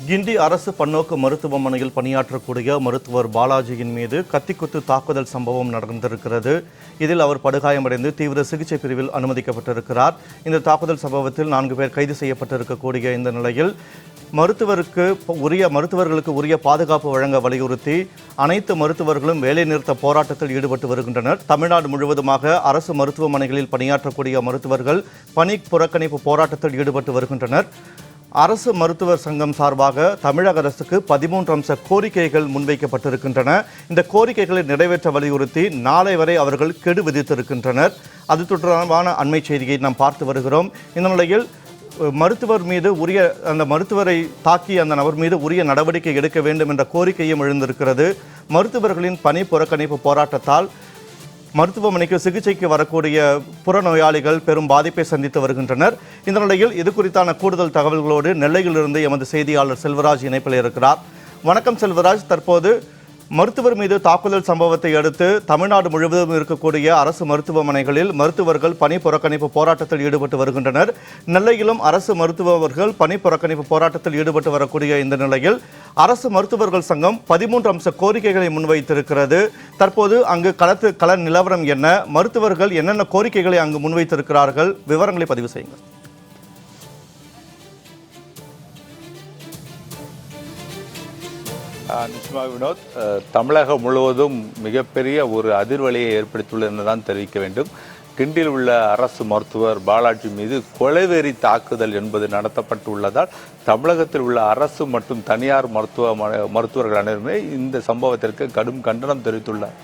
கிண்டி அரசு பன்னோக்கு மருத்துவமனையில் பணியாற்றக்கூடிய மருத்துவர் பாலாஜியின் மீது கத்திக்குத்து தாக்குதல் சம்பவம் நடந்திருக்கிறது. இதில் அவர் படுகாயமடைந்து தீவிர சிகிச்சை பிரிவில் அனுமதிக்கப்பட்டிருக்கிறார். இந்த தாக்குதல் சம்பவத்தில் 4 பேர் கைது செய்யப்பட்டிருக்கக்கூடிய இந்த நிலையில் மருத்துவர்களுக்கு உரிய பாதுகாப்பு வழங்க வலியுறுத்தி அனைத்து மருத்துவர்களும் வேலைநிறுத்த போராட்டத்தில் ஈடுபட்டு வருகின்றனர். தமிழ்நாடு முழுவதுமாக அரசு மருத்துவமனைகளில் பணியாற்றக்கூடிய மருத்துவர்கள் பணி புறக்கணிப்பு போராட்டத்தில் ஈடுபட்டு வருகின்றனர். அரசு மருத்துவர் சங்கம் சார்பாக தமிழக அரசுக்கு 13 அம்ச கோரிக்கைகள் முன்வைக்கப்பட்டிருக்கின்றன. இந்த கோரிக்கைகளை நிறைவேற்ற வலியுறுத்தி நாளை வரை அவர்கள் கெடு விதித்திருக்கின்றனர். அது தொடர்பான அண்மை செய்தியை நாம் பார்த்து வருகிறோம். இந்த நிலையில் மருத்துவரை தாக்கி அந்த நபர் மீது உரிய நடவடிக்கை எடுக்க வேண்டும் என்ற கோரிக்கையும் எழுந்திருக்கிறது. மருத்துவர்களின் பணி புறக்கணிப்பு போராட்டத்தால் மருத்துவமனைக்கு சிகிச்சைக்கு வரக்கூடிய புறநோயாளிகள் பெரும் பாதிப்பை சந்தித்து வருகின்றனர். இந்த நிலையில் இது குறித்தான கூடுதல் தகவல்களோடு நெல்லையிலிருந்து எமது செய்தியாளர் செல்வராஜ் இணைப்பில் இருக்கிறார். வணக்கம் செல்வராஜ். தற்போது மருத்துவர் மீது தாக்குதல் சம்பவத்தை அடுத்து தமிழ்நாடு முழுவதும் இருக்கக்கூடிய அரசு மருத்துவமனைகளில் மருத்துவர்கள் பணி புறக்கணிப்பு போராட்டத்தில் ஈடுபட்டு வருகின்றனர். நெல்லையிலும் அரசு மருத்துவர்கள் பணி புறக்கணிப்பு போராட்டத்தில் ஈடுபட்டு வரக்கூடிய இந்த நிலையில் அரசு மருத்துவர்கள் சங்கம் 13 அம்ச கோரிக்கைகளை முன்வைத்திருக்கிறது. தற்போது அங்கு கள நிலவரம் என்ன, மருத்துவர்கள் என்னென்ன கோரிக்கைகளை அங்கு முன்வைத்திருக்கிறார்கள், விவரங்களை பதிவு செய்யுங்கள். நிச்சயமாக வினோத், தமிழகம் முழுவதும் மிகப்பெரிய ஒரு அதிர்வலையை ஏற்படுத்தியுள்ளது என்றுதான் தெரிவிக்க வேண்டும். கிண்டியில் உள்ள அரசு மருத்துவர் பாலாஜி மீது கொலைவெறி தாக்குதல் என்பது நடத்தப்பட்டுள்ளதால் தமிழகத்தில் உள்ள அரசு மற்றும் தனியார் மருத்துவர்கள் அனைவருமே இந்த சம்பவத்திற்கு கடும் கண்டனம் தெரிவித்துள்ளார்.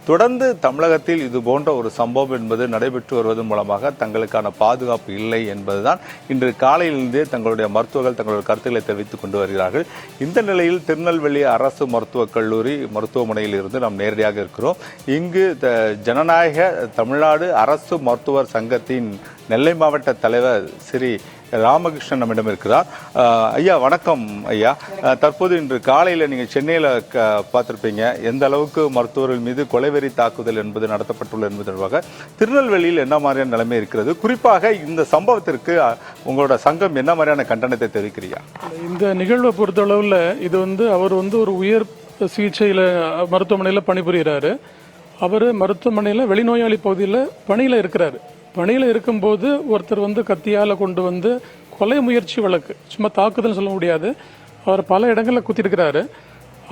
தொடர்ந்து தமிழகத்தில் இது போன்ற ஒரு சம்பவம் என்பது நடைபெற்று வருவதன் மூலமாக தங்களுக்கான பாதுகாப்பு இல்லை என்பதுதான் இன்று காலையிலிருந்தே தங்களுடைய மருத்துவர்கள் தங்களுடைய கருத்துக்களை தெரிவித்துக் கொண்டு வருகிறார்கள். இந்த நிலையில் திருநெல்வேலி அரசு மருத்துவக் கல்லூரி மருத்துவமனையில் இருந்து நாம் நேரடியாக இருக்கிறோம். இங்கு ஜனநாயக தமிழ்நாடு அரசு மருத்துவர் சங்கத்தின் நெல்லை மாவட்ட தலைவர் ஸ்ரீ ராமகிருஷ்ணன் நம்மிடம் இருக்கிறார். ஐயா வணக்கம். ஐயா, தற்போது இன்று காலையில் நீங்கள் சென்னையில் பார்த்துருப்பீங்க எந்த அளவுக்கு மருத்துவர்கள் மீது கொலைவெறி தாக்குதல் என்பது நடத்தப்பட்டுள்ளது என்பது தொடர்பாக திருநெல்வேலியில் என்ன மாதிரியான நிலைமை இருக்கிறது, குறிப்பாக இந்த சம்பவத்திற்கு உங்களோட சங்கம் என்ன மாதிரியான கண்டனத்தை தெரிவிக்கிறீங்க? இந்த நிகழ்வை பொறுத்தளவில் இது அவர் ஒரு உயர் சிகிச்சையில் மருத்துவமனையில் பணிபுரிகிறாரு. அவர் மருத்துவமனையில் வெளிநோயாளி பகுதியில் பணியில் இருக்கிறாரு. பணியில் இருக்கும்போது ஒருத்தர் கத்தியால் கொண்டு கொலை முயற்சி வழக்கு, சும்மா தாக்குதல் சொல்ல முடியாது, அவர் பல இடங்களில் குத்திருக்கிறாரு.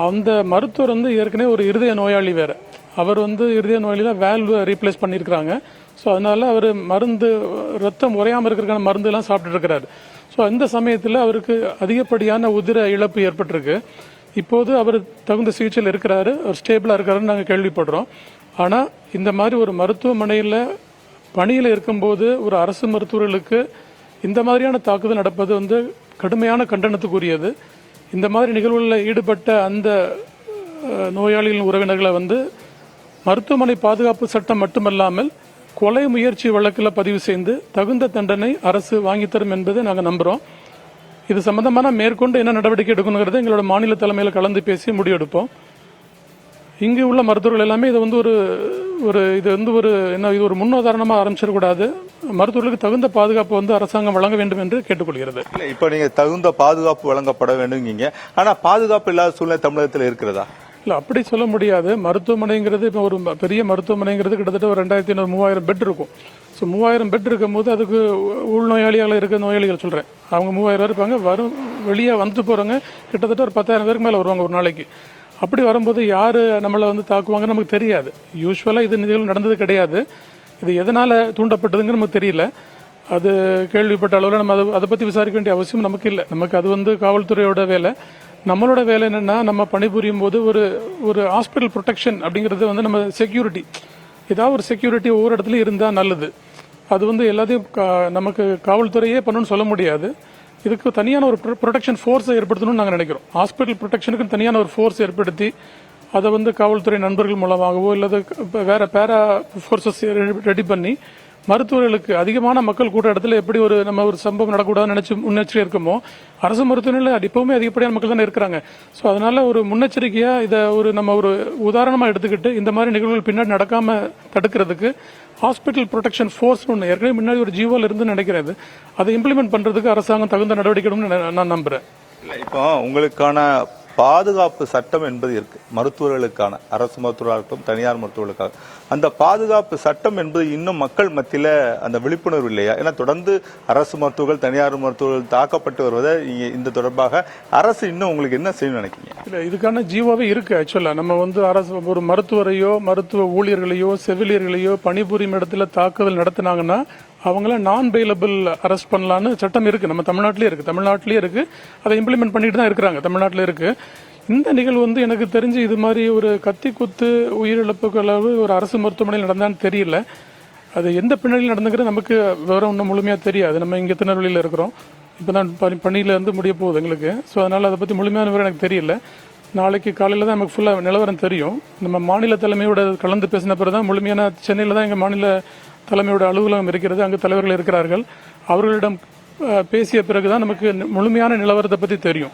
அந்த மருத்துவர் ஏற்கனவே ஒரு இருதய நோயாளி வேற. அவர் இருதய நோயாளியில் வேல்வு ரீப்ளேஸ் பண்ணியிருக்கிறாங்க. ஸோ அதனால அவர் மருந்து ரத்தம் உறையாமல் இருக்கிற மருந்துலாம் சாப்பிட்டு இருக்கிறாரு. ஸோ அந்த சமயத்தில் அவருக்கு அதிகப்படியான உதிர இழப்பு ஏற்பட்டிருக்கு. இப்போது அவர் தகுந்த சிகிச்சையில் இருக்கிறாரு, அவர் ஸ்டேபிளாக இருக்காருன்னு நாங்கள் கேள்விப்படுறோம். ஆனால் இந்த மாதிரி ஒரு மருத்துவமனையில் பணியில் இருக்கும்போது ஒரு அரசு மருத்துவர்களுக்கு இந்த மாதிரியான தாக்குதல் நடப்பது கடுமையான கண்டனத்துக்குரியது. இந்த மாதிரி நிகழ்வுகளில் ஈடுபட்ட அந்த நோயாளிகளின் உறவினர்களை மருத்துவமனை பாதுகாப்பு சட்டம் மட்டுமல்லாமல் கொலை முயற்சி வழக்கில் பதிவு செய்து தகுந்த தண்டனை அரசு வாங்கித்தரும் என்பதை நாங்கள் நம்புகிறோம். இது சம்பந்தமான மேற்கொண்டு என்ன நடவடிக்கை எடுக்கணுங்கிறத எங்களோட மாநில தலைமையில் கலந்து பேசி முடிவெடுப்போம். இங்கு உள்ள மருத்துவர்கள் எல்லாமே இது ஒரு முன்னுதாரணமாக ஆரம்பிச்சிடக்கூடாது. மருத்துவர்களுக்கு தகுந்த பாதுகாப்பு அரசாங்கம் வழங்க வேண்டும் என்று கேட்டுக்கொள்கிறது. இப்போ நீங்க தகுந்த பாதுகாப்பு வழங்கப்பட வேண்டும், ஆனா பாதுகாப்பு இல்லாத சூழ்நிலை தமிழகத்தில் இருக்கிறதா? இல்லை, அப்படி சொல்ல முடியாது. மருத்துவமனைங்கிறது இப்போ ஒரு பெரிய மருத்துவமனைங்கிறது கிட்டத்தட்ட ஒரு 2500-3000 பெட் இருக்கும். ஸோ 3000 பெட் இருக்கும்போது அதுக்கு உள்நோயாளியாக இருக்க நோயாளிகள் சொல்கிறேன், அவங்க 3000 பேர் இருப்பாங்க. வெளியே வந்துட்டு போகிறவங்க கிட்டத்தட்ட ஒரு 10,000 பேருக்கு மேலே வருவாங்க ஒரு நாளைக்கு. அப்படி வரும்போது யார் நம்மளை தாக்குவாங்கன்னு நமக்கு தெரியாது. யூஸ்வலாக இது நிகழ்வு நடந்தது கிடையாது. இது எதனால் தூண்டப்பட்டதுங்க நமக்கு தெரியல. அது கேள்விப்பட்ட அளவில் நம்ம அதை பற்றி விசாரிக்க வேண்டிய அவசியம் நமக்கு இல்லை. நமக்கு அது காவல்துறையோட வேலை. நம்மளோட வேலை என்னென்னா, நம்ம பணிபுரியும் போது ஒரு ஹாஸ்பிட்டல் ப்ரொடெக்ஷன் அப்படிங்கிறது நம்ம செக்யூரிட்டி, ஏதாவது ஒரு செக்யூரிட்டி ஒவ்வொரு இடத்துலையும் இருந்தால் நல்லது. அது எல்லாத்தையும் நமக்கு காவல்துறையே பண்ணணும்னு சொல்ல முடியாது. இதுக்கு தனியான ஒரு ப்ரொடெக்ஷன் ஃபோர்ஸை ஏற்படுத்தணும்னு நாங்கள் நினைக்கிறோம். ஹாஸ்பிட்டல் ப்ரொடெக்ஷனுக்கு தனியான ஒரு ஃபோர்ஸ் ஏற்படுத்தி அதை காவல்துறை நண்பர்கள் மூலமாகவோ இல்லை வேற பேரா ஃபோர்ஸஸ் ரெடி பண்ணி மருத்துவர்களுக்கு அதிகமான மக்கள் கூட்ட இடத்துல எப்படி நம்ம ஒரு சம்பவம் நடக்கூடாதுன்னு நினைச்சு முன்னெச்சரிக்கை இருக்குமோ, அரசு மருத்துவமனையில் இப்பவுமே அதிகப்படியான மக்கள் தானே இருக்கிறாங்க. ஸோ அதனால ஒரு முன்னெச்சரிக்கையா இதை நம்ம ஒரு உதாரணமா எடுத்துக்கிட்டு இந்த மாதிரி நிகழ்வுகள் பின்னாடி நடக்காம தடுக்கிறதுக்கு ஹாஸ்பிட்டல் ப்ரொடெக்ஷன் ஃபோர்ஸ் ஒன்று ஏற்கனவே முன்னாடி ஒரு ஜியோவில் இருந்து நினைக்கிறது, அதை இம்ப்ளிமெண்ட் பண்றதுக்கு அரசாங்கம் தகுந்த நடவடிக்கை நான் நம்புறேன். இப்போ உங்களுக்கான பாதுகாப்பு சட்டம் என்பது இருக்கு, மருத்துவர்களுக்கான, அரசு மருத்துவராக இருக்கட்டும் தனியார் மருத்துவர்களுக்காக. அந்த பாதுகாப்பு சட்டம் என்பது இன்னும் மக்கள் மத்தியில அந்த விழிப்புணர்வு இல்லையா? ஏன்னா தொடர்ந்து அரசு மருத்துவர்கள் தனியார் மருத்துவர்கள் தாக்கப்பட்டு வருவதை இந்த தொடர்பாக அரசு இன்னும் உங்களுக்கு என்ன செய்யணும்னு நினைக்கிறீங்க? இல்லை, இதுக்கான ஜீவாவே இருக்கு. ஆக்சுவலா நம்ம வந்து அரசு ஒரு மருத்துவரையோ மருத்துவ ஊழியர்களையோ செவிலியர்களையோ பணிபுரியும் இடத்துல தாக்குதல் நடத்தினாங்கன்னா அவங்கள நான் பெயிலபிள் அரெஸ்ட் பண்ணலான்னு சட்டம் இருக்கு. நம்ம தமிழ்நாட்டிலே இருக்கு. அதை இம்ப்ளிமெண்ட் பண்ணிட்டு தான் இருக்கிறாங்க. தமிழ்நாட்டில் இருக்கு. இந்த நிகழ்வு வந்து எனக்கு தெரிஞ்சு இது மாதிரி ஒரு கத்தி குத்து உயிரிழப்புக்கு அளவு ஒரு அரசு மருத்துவமனையில் நடந்தான்னு தெரியல. அது எந்த பின்னணியில் நடந்துங்கிறது நமக்கு விவரம் இன்னும் முழுமையாக தெரியாது. நம்ம இங்கே திருநெல்வேலியில் இருக்கிறோம். இப்போ தான் பணியில் இருந்து முடிய போகுது எங்களுக்கு. ஸோ அதனால் அதை பற்றி முழுமையான விவரம் எனக்கு தெரியல. நாளைக்கு காலையில் தான் நமக்கு ஃபுல்லாக நிலவரம் தெரியும். நம்ம மாநில தலைமையோட கலந்து பேசின பிறகு தான் முழுமையான, சென்னையில் தான் எங்கள் மாநில தலைமையோட அலுவலகம் இருக்கிறது, அங்கு தலைவர்கள் இருக்கிறார்கள். அவர்களிடம் பேசிய பிறகுதான் நமக்கு முழுமையான நிலவரத்தை பற்றி தெரியும்.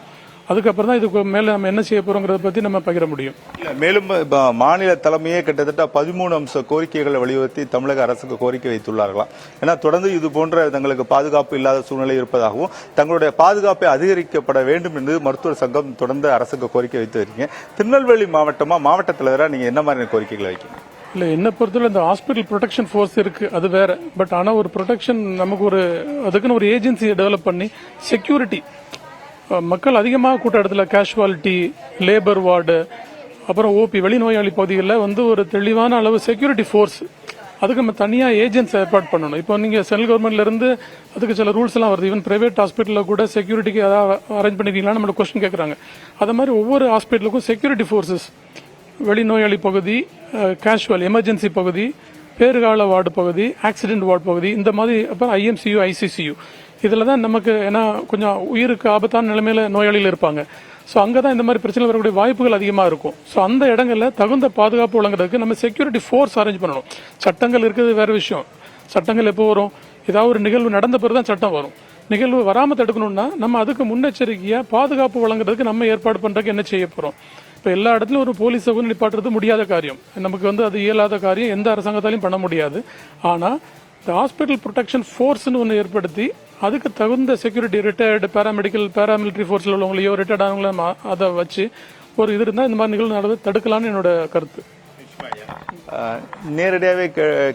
அதுக்கப்புறம் தான் இதுக்கு மேலே நம்ம என்ன செய்ய போறோங்கிறத பற்றி நம்ம பகிர முடியும். மேலும் மாநில தலைமையே கிட்டத்தட்ட 13 அம்ச கோரிக்கைகளை வலியுறுத்தி தமிழக அரசுக்கு கோரிக்கை வைத்துள்ளார்களாம். ஏன்னா தொடர்ந்து இது போன்ற தங்களுக்கு பாதுகாப்பு இல்லாத சூழ்நிலை இருப்பதாகவும் தங்களுடைய பாதுகாப்பை அதிகரிக்கப்பட வேண்டும் என்று மருத்துவர் சங்கம் தொடர்ந்து அரசுக்கு கோரிக்கை வைத்து இருக்கீங்க. திருநெல்வேலி மாவட்ட தலைவராக நீங்க என்ன மாதிரியான கோரிக்கைகளை வைக்கீங்க? இல்லை, என்னை பொறுத்தவரை இந்த ஹாஸ்பிட்டல் ப்ரொடெக்ஷன் ஃபோர்ஸ் இருக்குது, அது வேற. பட் ஆனால் ஒரு ப்ரொடெக்ஷன் நமக்கு அதுக்குன்னு ஒரு ஏஜென்சியை டெவலப் பண்ணி செக்யூரிட்டி, மக்கள் அதிகமாக கூட்ட இடத்துல கேஷுவாலிட்டி, லேபர் வார்டு, அப்புறம் ஓபி வெளிநோயாளி பகுதிகளில் வந்து ஒரு தெளிவான அளவு செக்யூரிட்டி ஃபோர்ஸ், அதுக்கு நம்ம தனியாக ஏஜென்ட்ஸ் ஏற்பாடு பண்ணணும். இப்போ நீங்கள் சென்ட்ரல் கவர்மெண்ட்லேருந்து அதுக்கு சில ரூல்ஸ் எல்லாம் வருது. ஈவன் பிரைவேட் ஹாஸ்பிட்டலில் கூட செக்யூரிட்டிக்கு ஏதாவது அரேஞ்ச் பண்ணிருக்கீங்களான்னு நம்மளோட கொஸ்டின் கேட்குறாங்க. அது மாதிரி ஒவ்வொரு ஹாஸ்பிட்டலுக்கும் செக்யூரிட்டி ஃபோர்ஸஸ், வெளிநோயாளி பகுதி, கேஷுவல் எமர்ஜென்சி பகுதி, பேறுகால வார்டு பகுதி, ஆக்சிடென்ட் வார்டு பகுதி, இந்த மாதிரி அப்புறம் ஐஎம்சியூ, ஐசிசியூ, இதில் தான் நமக்கு ஏன்னா கொஞ்சம் உயிருக்கு ஆபத்தான நிலைமையில நோயாளிகள் இருப்பாங்க. ஸோ அங்கே தான் இந்த மாதிரி பிரச்சனை வரக்கூடிய வாய்ப்புகள் அதிகமாக இருக்கும். ஸோ அந்த இடங்களில் தகுந்த பாதுகாப்பு வழங்குறதுக்கு நம்ம செக்யூரிட்டி ஃபோர்ஸ் அரேஞ்ச் பண்ணணும். சட்டங்கள் இருக்கிறது வேற விஷயம். சட்டங்கள் எப்போ வரும்? ஏதாவது ஒரு நிகழ்வு நடந்த பிறகு தான் சட்டம் வரும். நிகழ்வு வராமல் தடுக்கணும்னா நம்ம அதுக்கு முன்னெச்சரிக்கையாக பாதுகாப்பு வழங்குறதுக்கு நம்ம ஏற்பாடு பண்ணுறதுக்கு என்ன செய்ய போகிறோம்? இப்போ எல்லா இடத்துலையும் ஒரு போலீஸை வந்து நிப்பாட்டுறது முடியாத காரியம். நமக்கு வந்து அது இயலாத காரியம், எந்த அரசாங்கத்தாலையும் பண்ண முடியாது. ஆனால் இந்த ஹாஸ்பிட்டல் ப்ரொடெக்ஷன் ஃபோர்ஸ்னு ஒன்று ஏற்படுத்தி அதுக்கு தகுந்த செக்யூரிட்டி, ரிட்டையர்டு பேராமிலிட்டரி ஃபோர்ஸில் உள்ளவங்களையோ ரிட்டையர்ட் ஆனவங்களோ அதை வச்சு ஒரு இது இருந்தால் இந்த மாதிரி நிகழ்வு நடந்து தடுக்கலான்னு என்னோட கருத்து. நேரடியாகவே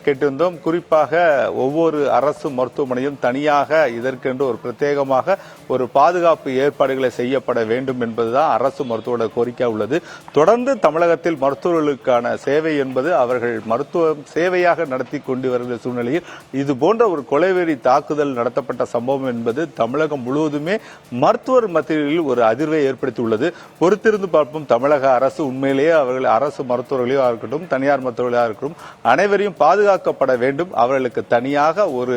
கேட்டிருந்தோம். குறிப்பாக ஒவ்வொரு அரசு மருத்துவமனையும் தனியாக இதற்கென்று ஒரு பிரத்யேகமாக ஒரு பாதுகாப்பு ஏற்பாடுகளை செய்யப்பட வேண்டும் என்பதுதான் அரசு மருத்துவரோட கோரிக்கை உள்ளது. தொடர்ந்து தமிழகத்தில் மருத்துவர்களுக்கான சேவை என்பது அவர்கள் மருத்துவ சேவையாக நடத்தி கொண்டு வருகிற சூழ்நிலையில் இது போன்ற ஒரு கொலைவெறி தாக்குதல் நடத்தப்பட்ட சம்பவம் என்பது தமிழகம் முழுவதுமே மருத்துவர் மத்தியில் ஒரு அதிர்வை ஏற்படுத்தியுள்ளது. பொறுத்திருந்து பார்ப்போம். தமிழக அரசு உண்மையிலேயே அவர்கள் அரசு மருத்துவர்களையோ இருக்கட்டும் தனியார் மருத்துவர்களாக இருக்கட்டும் அனைவரையும் பாதுகாக்கப்பட வேண்டும். அவர்களுக்கு தனியாக ஒரு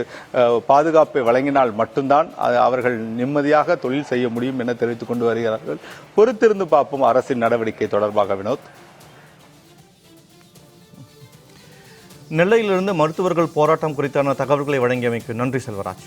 பாதுகாப்பை வழங்கினால் மட்டும்தான் அவர்கள் நிம்மதியாக தொழில் செய்ய முடியும் என தெரிவித்துக் கொண்டு வருகிறார்கள். பொறுத்திருந்து பார்ப்போம் அரசின் நடவடிக்கை தொடர்பாக. வினோத், நெல்லையிலிருந்து மருத்துவர்கள் போராட்டம் குறித்தான தகவல்களை வழங்கியமைக்கு நன்றி செல்வராஜ்.